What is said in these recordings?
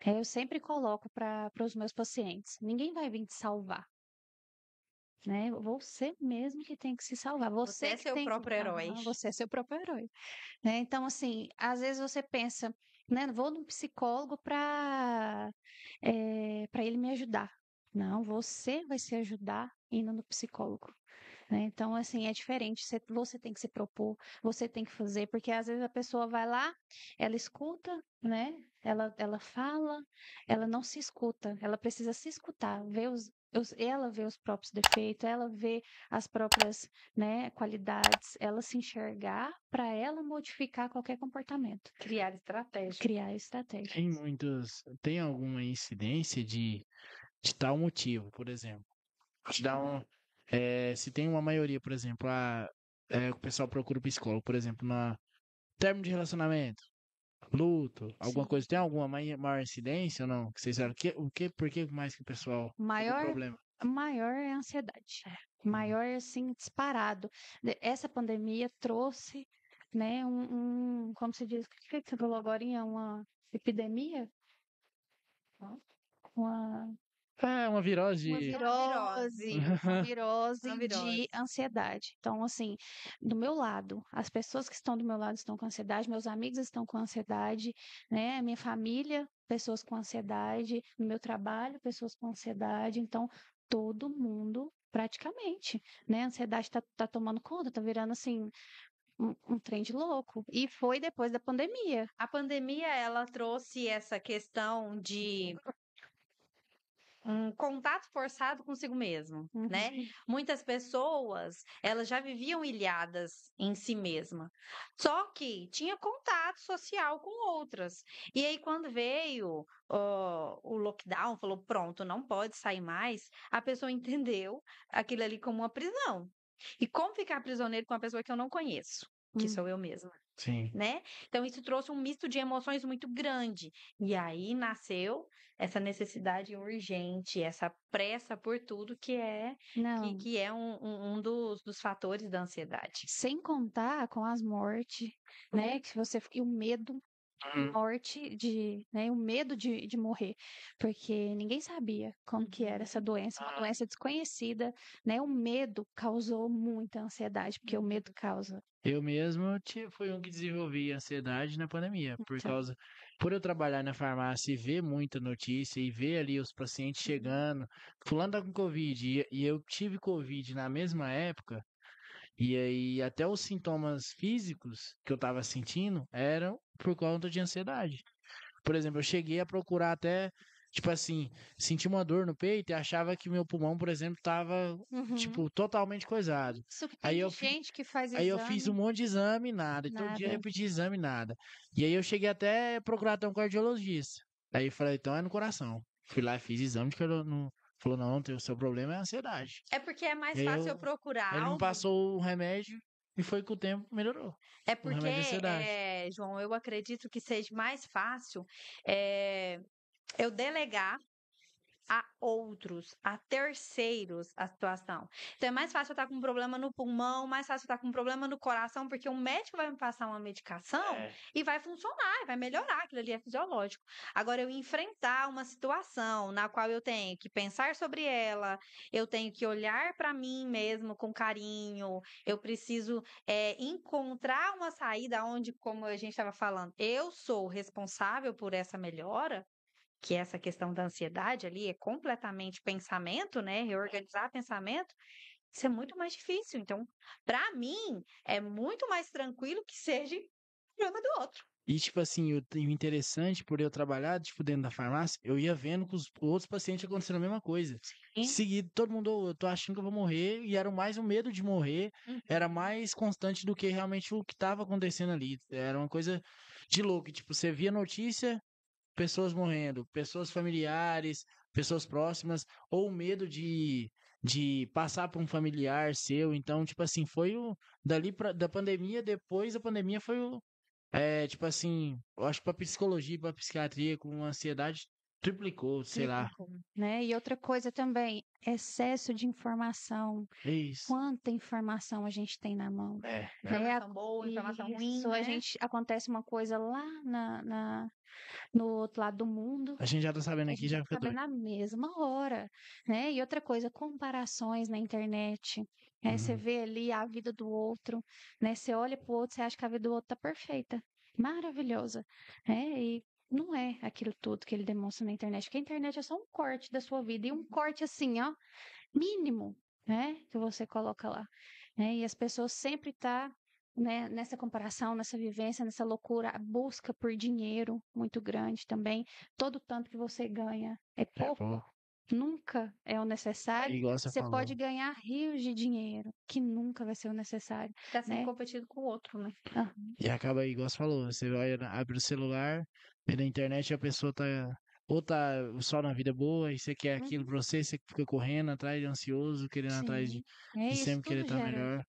Eu sempre coloco para os meus pacientes: ninguém vai vir te salvar, né? Você mesmo que tem que se salvar, Você você é que seu tem que. próprio herói. Aham, você é seu próprio herói, né? Então, assim, às vezes você pensa, né? Vou no psicólogo para ele me ajudar. Não, você vai se ajudar indo no psicólogo, né? Então, assim, é diferente. Você tem que se propor, você tem que fazer, porque às vezes a pessoa vai lá, ela escuta, né? Ela fala, ela não se escuta, ela precisa se escutar, ver ela vê os próprios defeitos, ela vê as próprias, né, qualidades, ela se enxergar para ela modificar qualquer comportamento, Criar estratégia. criar estratégia. Tem alguma incidência de tal motivo, por exemplo. Te dar se tem uma maioria, por exemplo, o pessoal procura o psicólogo, por exemplo, na término de relacionamento, luto, alguma Sim. coisa, tem alguma maior incidência ou não? Que vocês sabem, por que mais que o pessoal, qual que é o Maior problema? Maior é a ansiedade. Uhum. Maior, assim, disparado. Essa pandemia trouxe, né, como se diz, o que você falou agora? Uma epidemia? Uma, É uma virose uma de... É uma virose. uma virose Uma de virose. ansiedade. Então, assim, do meu lado, as pessoas que estão do meu lado estão com ansiedade, meus amigos estão com ansiedade, né, minha família, pessoas com ansiedade, no meu trabalho, pessoas com ansiedade. Então, todo mundo, praticamente, né? A ansiedade tá tomando conta, tá virando assim um trem de louco. E foi depois da pandemia. A pandemia, ela trouxe essa questão de um contato forçado consigo mesmo, né? Uhum. Muitas pessoas, elas já viviam ilhadas em si mesma. Só que tinha contato social com outras. E aí, quando veio o lockdown, falou, pronto, não pode sair mais, a pessoa entendeu aquilo ali como uma prisão. E como ficar prisioneiro com uma pessoa que eu não conheço, que Hum. sou eu mesma? Sim. Né? Então, isso trouxe um misto de emoções muito grande. E aí nasceu essa necessidade urgente, essa pressa por tudo Não, que é um dos fatores da ansiedade. sem contar com as mortes, né? Que você e o medo Uhum. morte de, né, o medo de morrer, porque ninguém sabia como que era essa doença, uma doença desconhecida, né? O medo causou muita ansiedade, porque o medo causa. Eu mesmo fui um que desenvolvi ansiedade na pandemia, Então, por eu trabalhar na farmácia e ver muita notícia e ver ali os pacientes chegando, fulano tá com Covid, e eu tive Covid na mesma época, e aí até os sintomas físicos que eu tava sentindo eram por conta de ansiedade. Por exemplo, eu cheguei a procurar até, tipo assim, sentir uma dor no peito e achava que meu pulmão, por exemplo, tava, uhum. tipo, totalmente coisado. Isso que tem Aí de eu, gente que faz Aí eu fiz um exame, monte de exame, nada. E todo dia eu nada. repeti exame, nada. E aí eu cheguei até a procurar até um cardiologista. Aí eu falei, então é no coração. Fui lá e fiz exame de cardiologista. Falou, não, o seu problema é a ansiedade. É porque é E mais aí fácil eu procurar ele me algo. passou o remédio e foi com o tempo melhorou. É Um porque, remédio de ansiedade. João, eu acredito que seja mais fácil é, eu delegar a outros, a terceiros a situação. Então é mais fácil eu estar com um problema no pulmão, mais fácil eu estar com um problema no coração, porque o médico vai me passar uma medicação É. e vai funcionar, vai melhorar, aquilo ali é fisiológico. Agora, eu enfrentar uma situação na qual eu tenho que pensar sobre ela, eu tenho que olhar para mim mesmo com carinho, eu preciso encontrar uma saída onde, como a gente estava falando, eu sou responsável por essa melhora, que essa questão da ansiedade ali é completamente pensamento, né? Reorganizar pensamento, isso é muito mais difícil. Então, para mim, é muito mais tranquilo que seja problema do outro. E, tipo assim, o interessante por eu trabalhar, tipo, dentro da farmácia, eu ia vendo com os outros pacientes acontecendo a mesma coisa. De Sim. seguida, todo mundo, "Ô, eu tô achando que eu vou morrer, e era mais o medo de morrer, era mais constante do que realmente o que tava acontecendo ali. Era uma coisa de louco. E, tipo, você via notícia, pessoas morrendo, pessoas familiares, pessoas próximas, ou o medo de passar por um familiar seu. Então, tipo assim, da pandemia, depois da pandemia foi tipo assim, eu acho que pra psicologia, pra psiquiatria, com ansiedade, triplicou, sei lá. né? E outra coisa também, excesso de informação. É isso. Quanta informação a gente tem na mão. É, Informação boa, informação ruim, Isso, a né? gente acontece uma coisa lá no outro lado do mundo, a gente já tá sabendo a aqui, gente já vai fica saber doido. na mesma hora, né? E outra coisa, comparações na internet. Você Uhum. vê ali a vida do outro, né? Você olha pro outro, você acha que a vida do outro tá perfeita, maravilhosa, né? E não é aquilo tudo que ele demonstra na internet, porque a internet é só um corte da sua vida, e um corte assim, ó, mínimo, né? Que você coloca lá, né? E as pessoas sempre né, nessa comparação, nessa vivência, nessa loucura, a busca por dinheiro muito grande também. Todo tanto que você ganha é É, pouco, pô, nunca é o necessário. igual você Você falou. pode ganhar rios de dinheiro, que nunca vai ser o necessário, Tá sempre né? competindo com o outro, né? Ah, E acaba, igual você falou, você vai, abre o celular, vê na internet e a pessoa tá, ou tá só na vida boa e você quer aquilo uhum, pra você, você fica correndo atrás, ansioso, querendo atrás sim. É de isso, sempre querer tudo estar melhor.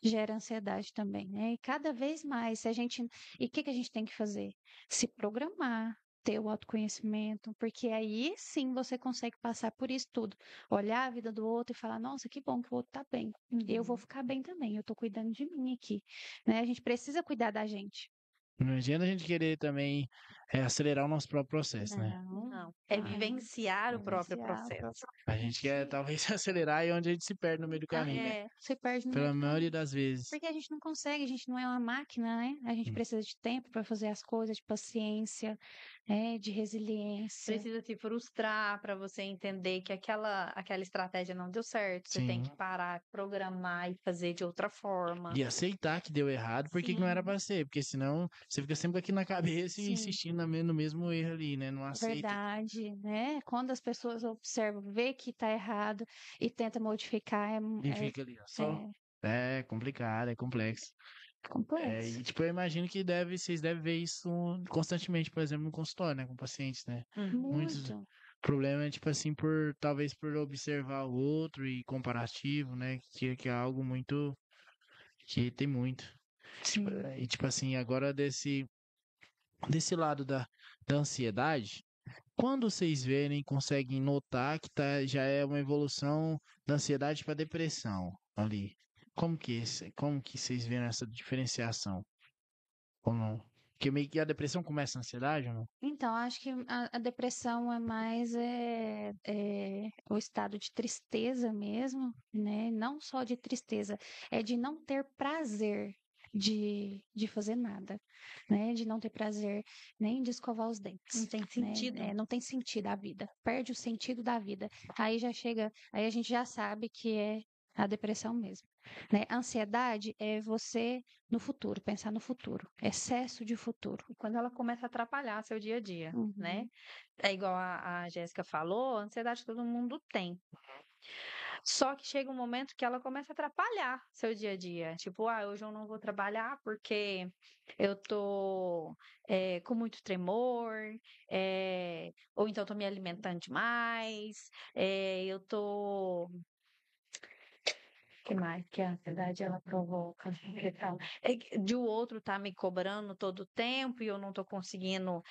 gera ansiedade também, né? E cada vez mais, se a gente. E o que que a gente tem que fazer? Se programar, ter o autoconhecimento, porque aí sim você consegue passar por isso tudo. Olhar a vida do outro e falar: nossa, que bom que o outro tá bem. Eu vou ficar bem também, eu tô cuidando de mim aqui, né? A gente precisa cuidar da gente. Não adianta a gente querer também acelerar o nosso próprio processo, né? Não. É Ai, vivenciar o próprio vivenciar o processo. A gente quer talvez acelerar e é onde a gente se perde no meio do caminho, né? Se perde no meio Pela do maioria caminho. das vezes. Porque a gente não consegue, a gente não é uma máquina, né? A gente Hum. precisa de tempo para fazer as coisas, de paciência, de resiliência. Precisa se frustrar para você entender que aquela estratégia não deu certo. Você tem Sim. que parar, programar e fazer de outra forma. E aceitar que deu errado porque que não era Sim, pra ser. Porque senão você fica sempre aqui na cabeça e Sim, insistindo no mesmo erro ali, né? Não aceita. verdade, né? Quando as pessoas observam, vê que está errado e tenta modificar, E fica ali, ó, só. é É complicado, é complexo. complexo. E tipo, eu imagino que vocês devem ver isso constantemente, por exemplo, no consultório, né? Com pacientes, né? Muitos Muito. problemas, tipo assim, talvez por observar o outro e comparativo, né? Que é algo muito, que tem muito. Tipo, Sim. e tipo assim, agora desse lado da ansiedade, quando vocês verem, conseguem notar que já é uma evolução da ansiedade para depressão ali. Como que vocês viram essa diferenciação? Ou não? Porque meio que a depressão começa na ansiedade, ou não? Então, acho que a depressão é mais o estado de tristeza mesmo, né? Não só de tristeza, é de não ter prazer de fazer nada, né? De não ter prazer nem de escovar os não dentes, tem né? sentido. Não tem sentido a vida, perde o sentido da vida. Aí já chega, aí a gente já sabe que é a depressão mesmo, né? Ansiedade é você no futuro, pensar no futuro, excesso de futuro. E quando ela começa a atrapalhar seu dia a dia, né? Uhum. É igual a Jéssica falou, a ansiedade todo mundo tem. Só que chega um momento que ela começa a atrapalhar seu dia a dia. Tipo, hoje eu não vou trabalhar porque eu tô com muito tremor, ou então tô me alimentando demais, eu tô. Que mais que a ansiedade ela provoca? De o outro tá me cobrando todo o tempo e eu não tô conseguindo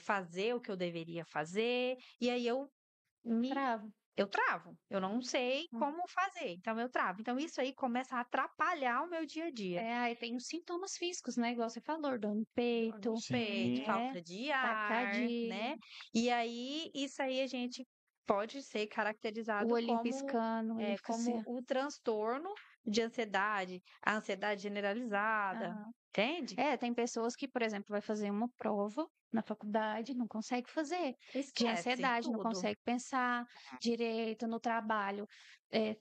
fazer o que eu deveria fazer, e aí me Travo. eu travo, eu não sei como fazer, então eu travo. Então isso aí começa a atrapalhar o meu dia a dia. Aí tem os sintomas físicos, né? Igual você falou, dor no peito, Peito, Sim. falta de ar, taquicardia, né? E aí isso aí a gente pode ser o caracterizado olhinho piscando, ele fica assim, como ó. o transtorno de ansiedade, a ansiedade generalizada, Aham. entende? Tem pessoas que, por exemplo, vai fazer uma prova na faculdade, não consegue fazer, de Esquece ansiedade, não tudo. consegue pensar direito no trabalho,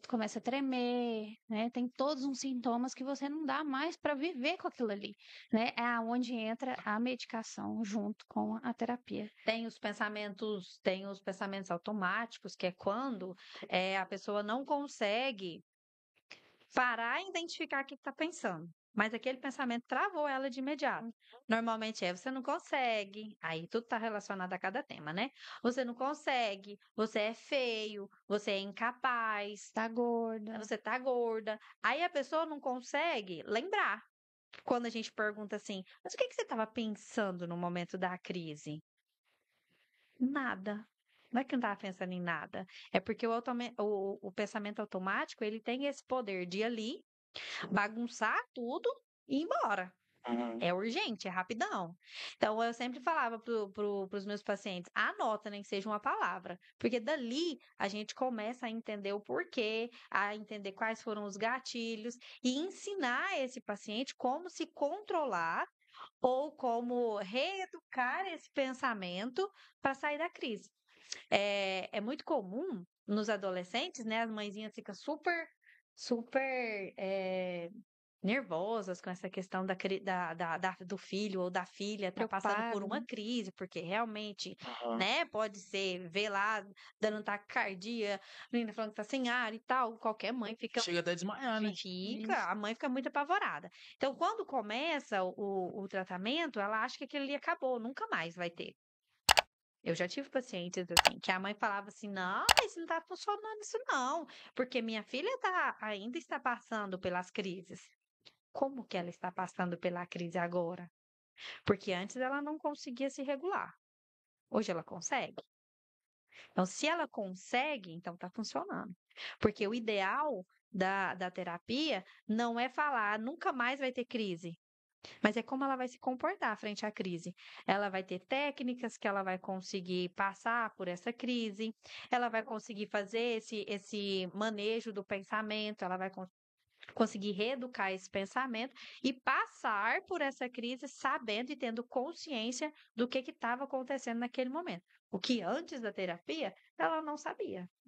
começa a tremer, né? Tem todos uns sintomas que você não dá mais para viver com aquilo ali, né? É aonde entra a medicação junto com a terapia. Tem os pensamentos automáticos, que é quando a pessoa não consegue parar e identificar o que está pensando. Mas aquele pensamento travou ela de imediato. Normalmente você não consegue, aí tudo está relacionado a cada tema, né? Você não consegue, você é feio, você é incapaz, Tá gorda. você tá gorda. Aí a pessoa não consegue lembrar. Quando a gente pergunta assim, mas o que você estava pensando no momento da crise? Nada. Não é que não estava pensando em nada. É porque o pensamento automático, ele tem esse poder de ir ali, bagunçar tudo e ir embora. Uhum. É urgente, é rapidão. Então, eu sempre falava pros meus pacientes, anota, nem que seja uma palavra. Porque dali a gente começa a entender o porquê, a entender quais foram os gatilhos e ensinar esse paciente como se controlar ou como reeducar esse pensamento para sair da crise. É muito comum nos adolescentes, né? As mãezinhas ficam super nervosas com essa questão do filho ou da filha tá passando por Preocupado, uma né? crise, porque realmente, Aham. né, pode ser, ver lá, dando taquicardia, a menina falando que tá sem ar e tal, qualquer mãe fica Chega até a desmaiar, né? Isso. a mãe fica muito apavorada. Então, quando começa o tratamento, ela acha que aquilo ali acabou, nunca mais vai ter. Eu já tive pacientes assim, que a mãe falava assim: não, isso não tá funcionando, isso não, porque minha filha ainda está passando pelas crises. Como que ela está passando pela crise agora? Porque antes ela não conseguia se regular. Hoje ela consegue. Então, se ela consegue, então está funcionando. Porque o ideal da terapia não é falar, nunca mais vai ter crise. Mas é como ela vai se comportar frente à crise. Ela vai ter técnicas que ela vai conseguir passar por essa crise, ela vai conseguir fazer esse manejo do pensamento, ela vai conseguir reeducar esse pensamento e passar por essa crise sabendo e tendo consciência do que estava acontecendo naquele momento. O que antes da terapia ela não sabia.